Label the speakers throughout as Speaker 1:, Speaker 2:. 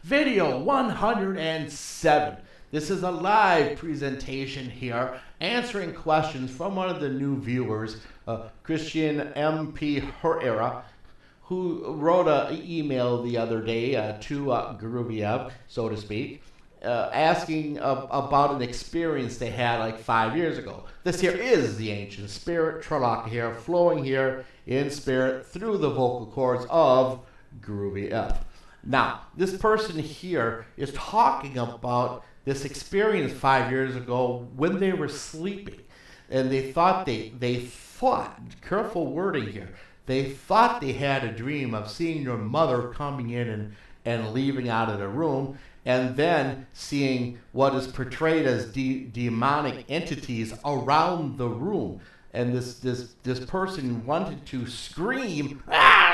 Speaker 1: video 107. This is a live presentation here, answering questions from one of the new viewers, Christian MP Herrera, who wrote an email the other day to u.f.o, so to speak, asking about an experience they had like 5 years ago. This here is the ancient spirit, Tralaka here, flowing here in spirit through the vocal cords of u.f.o. Now, this person here is talking about this experience 5 years ago when they were sleeping. And they thought, careful wording here, they thought they had a dream of seeing your mother coming in and leaving out of the room, and then seeing what is portrayed as demonic entities around the room. And this person wanted to scream,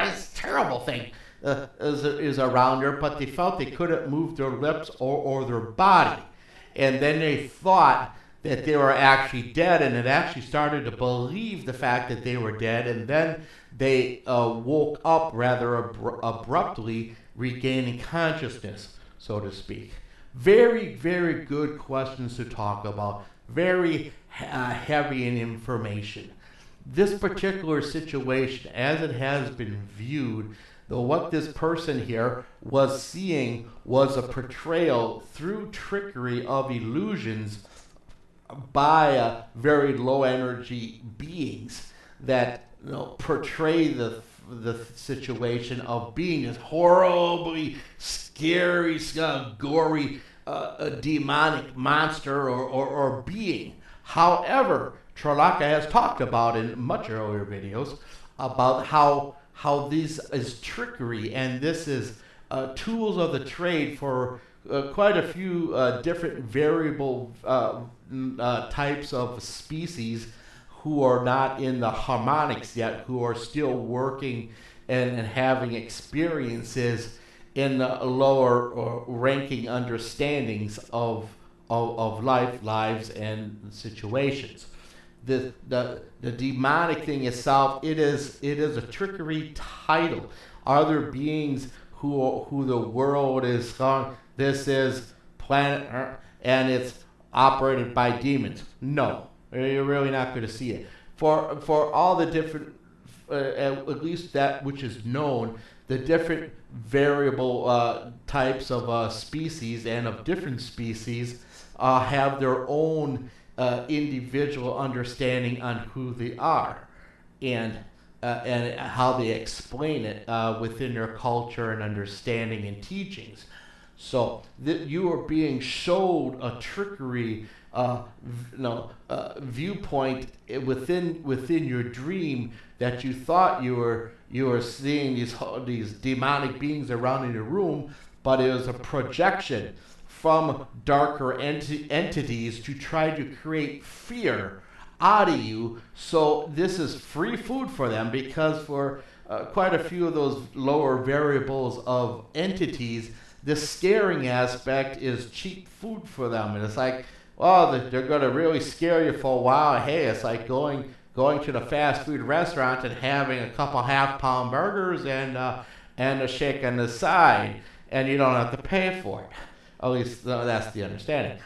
Speaker 1: this terrible thing is around her, but they felt they couldn't move their lips or their body. And then they thought that they were actually dead, and it actually started to believe the fact that they were dead, and then they woke up rather abruptly, regaining consciousness, so to speak. Very, very good questions to talk about. Very heavy in information. This particular situation, as it has been viewed, though what this person here was seeing was a portrayal through trickery of illusions by very low energy beings that portray the situation of being this horribly scary, gory, demonic monster or being. However, Tralaka has talked about in much earlier videos about how this is trickery, and this is tools of the trade for quite a few different variable types of species who are not in the harmonics yet, who are still working and having experiences in the lower ranking understandings of lives and situations. The demonic thing itself, it is a trickery title. Are there beings who the world is calling, this is planet Earth, and it's operated by demons? No, you're really not going to see it. For all the different, at least that which is known, the different variable types of species and of different species have their own individual understanding on who they are and how they explain it within their culture and understanding and teachings. So you are being showed a trickery viewpoint within your dream, that you thought you were seeing these demonic beings around in your room, but it was a projection from darker entities to try to create fear out of you. So this is free food for them, because for quite a few of those lower variables of entities, the scaring aspect is cheap food for them. And it's like, oh, they're going to really scare you for a while. Hey, it's like going to the fast food restaurant and having a couple half-pound burgers and a shake on the side, and you don't have to pay for it. At least that's the understanding.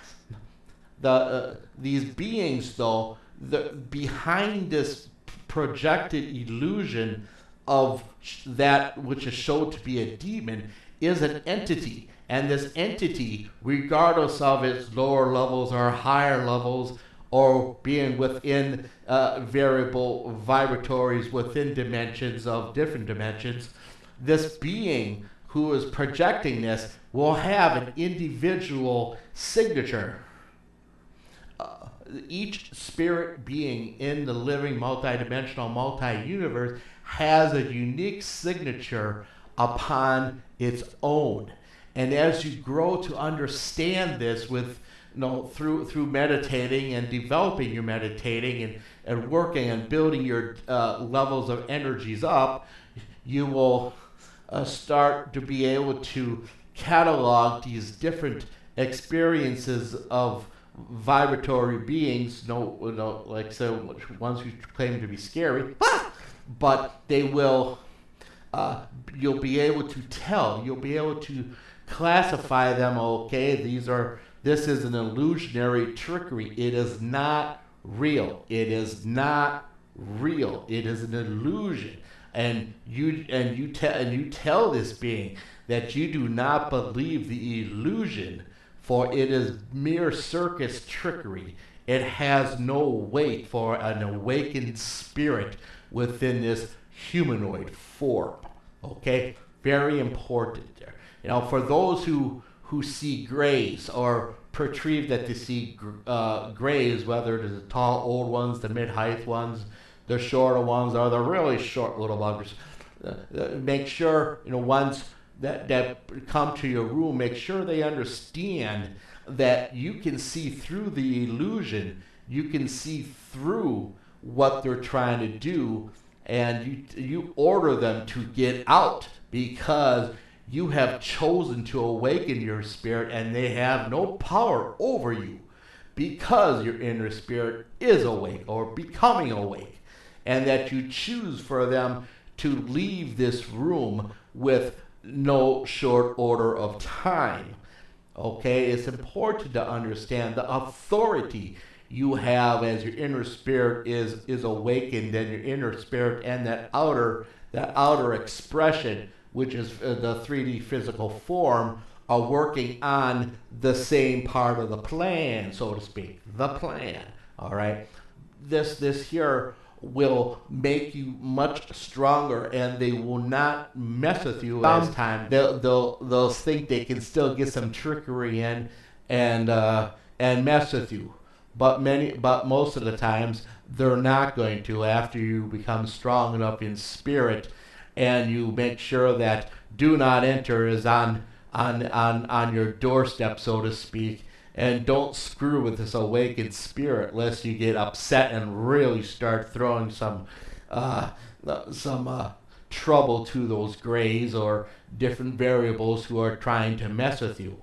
Speaker 1: These beings, though, behind this projected illusion of that which is shown to be a demon is an entity. And this entity, regardless of its lower levels or higher levels, or being within variable vibratories within dimensions of different dimensions, this being who is projecting this will have an individual signature. Each spirit being in the living multidimensional multi-universe has a unique signature upon its own. And as you grow to understand this with through meditating and developing your meditating and working and building your levels of energies up, you will start to be able to catalog these different experiences of vibratory beings, like so ones who claim to be scary, but they will you'll be able to tell. You'll be able to classify them. Okay, this is an illusionary trickery. It is not real. It is not real. It is an illusion. And you tell this being that you do not believe the illusion, for it is mere circus trickery. It has no weight for an awakened spirit within this humanoid form. Okay, very important there. For those who see grays or perceive that they see grays, whether it is the tall old ones, the mid-height ones, the shorter ones, or the really short little buggers, make sure ones that come to your room, make sure they understand that you can see through the illusion. You can see through what they're trying to do, and you order them to get out, because you have chosen to awaken your spirit, and they have no power over you, because your inner spirit is awake or becoming awake, and that you choose for them to leave this room with no short order of time. Okay, it's important to understand the authority you have as your inner spirit is awakened, and your inner spirit and that outer expression, which is the 3D physical form, are working on the same part of the plan, so to speak. The plan. All right. This here will make you much stronger, and they will not mess with you as time. They'll think they can still get some trickery in and mess with you. But most of the times they're not going to, after you become strong enough in spirit, and you make sure that do not enter is on your doorstep, so to speak. And don't screw with this awakened spirit, lest you get upset and really start throwing some trouble to those grays or different variables who are trying to mess with you.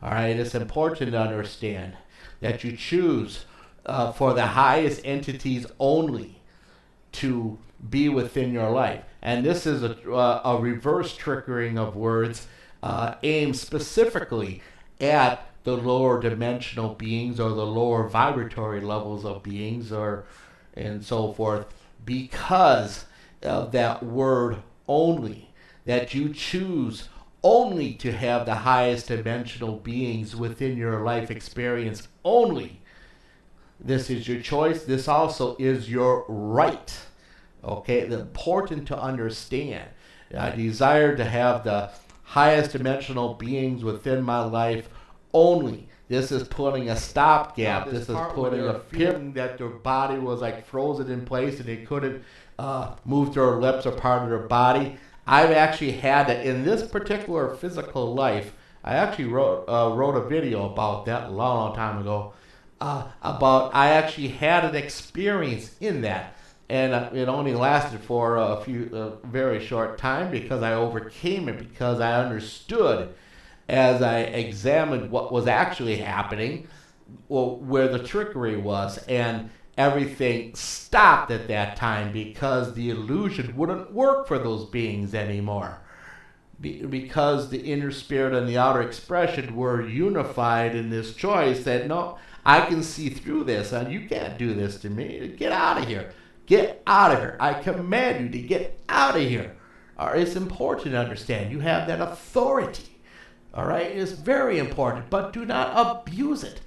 Speaker 1: All right, it's important to understand that you choose for the highest entities only to be within your life. And this is a reverse triggering of words aimed specifically at the lower dimensional beings or the lower vibratory levels of beings, and so forth, because of that word only, that you choose only to have the highest dimensional beings within your life experience only. This is your choice. This also is your right. Okay, it's important to understand. I desire to have the highest dimensional beings within my life only. This is putting a stopgap. This is putting a feeling that their body was like frozen in place and they couldn't move their lips or part of their body. I've actually had that in this particular physical life. I actually wrote a video about that a long time ago. I actually had an experience in that, and it only lasted for a very short time, because I overcame it, because I understood as I examined what was actually happening, where the trickery was, and everything stopped at that time, because the illusion wouldn't work for those beings anymore, because the inner spirit and the outer expression were unified in this choice that, no, I can see through this, and you can't do this to me. Get out of here. Get out of here. I command you to get out of here. It's important to understand you have that authority. All right, it's very important, but do not abuse it,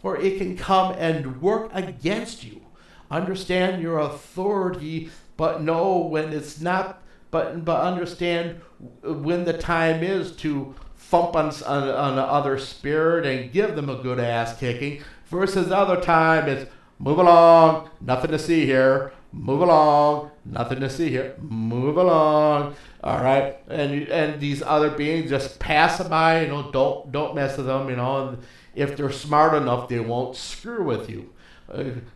Speaker 1: or it can come and work against you. Understand your authority, but know when it's not. But understand when the time is to thump on the other spirit and give them a good ass kicking, versus other time it's move along, nothing to see here. Move along, nothing to see here. Move along, all right. And these other beings just pass them by. Don't mess with them. And if they're smart enough, they won't screw with you.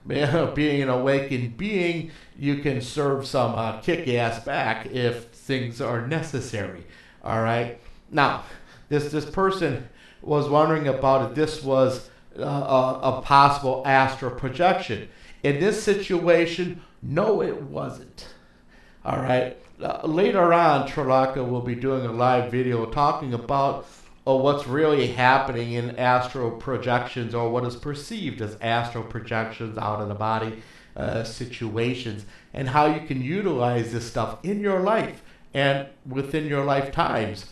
Speaker 1: Being an awakened being, you can serve some kick-ass back if things are necessary. All right. Now, this person was wondering about if this was a possible astral projection. In this situation, no, it wasn't. All right. Later on, Tralaka will be doing a live video talking about what's really happening in astral projections, or what is perceived as astral projections out of the body situations, and how you can utilize this stuff in your life and within your lifetimes,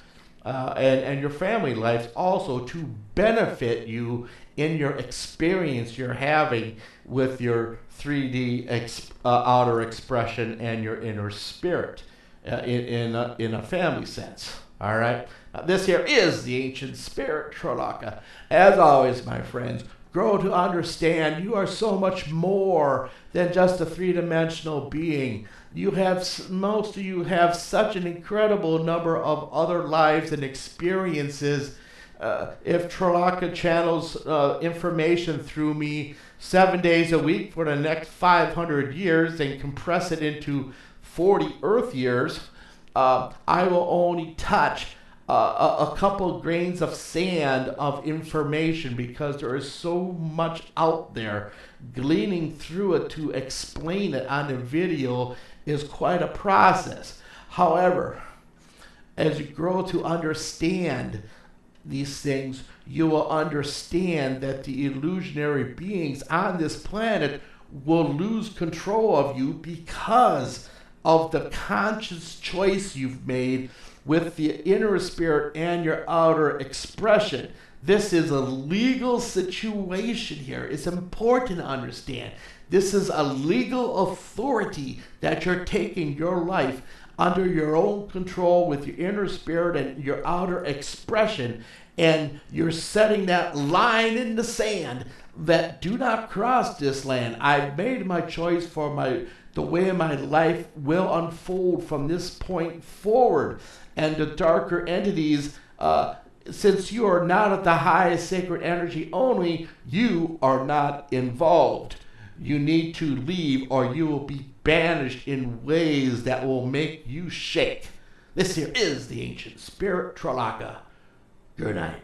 Speaker 1: and your family lives also, to benefit you in your experience you're having with your 3D outer expression and your inner spirit in a family sense. All right. This here is the ancient spirit, Tralaka. As always, my friends, grow to understand you are so much more than just a three-dimensional being. Most of you have such an incredible number of other lives and experiences. If Tralaka channels information through me 7 days a week for the next 500 years and compress it into 40 Earth years, I will only touch a couple grains of sand of information, because there is so much out there. Gleaning through it to explain it on a video is quite a process. However, as you grow to understand these things, you will understand that the illusionary beings on this planet will lose control of you because of the conscious choice you've made with the inner spirit and your outer expression. This is a legal situation here. It's important to understand. This is a legal authority that you're taking your life under your own control with your inner spirit and your outer expression, and you're setting that line in the sand that do not cross this land. I've made my choice for the way my life will unfold from this point forward, and the darker entities, since you are not at the highest sacred energy only, you are not involved. You need to leave, or you will be banished in ways that will make you shake. This here is the ancient spirit, Tralaka. Good night.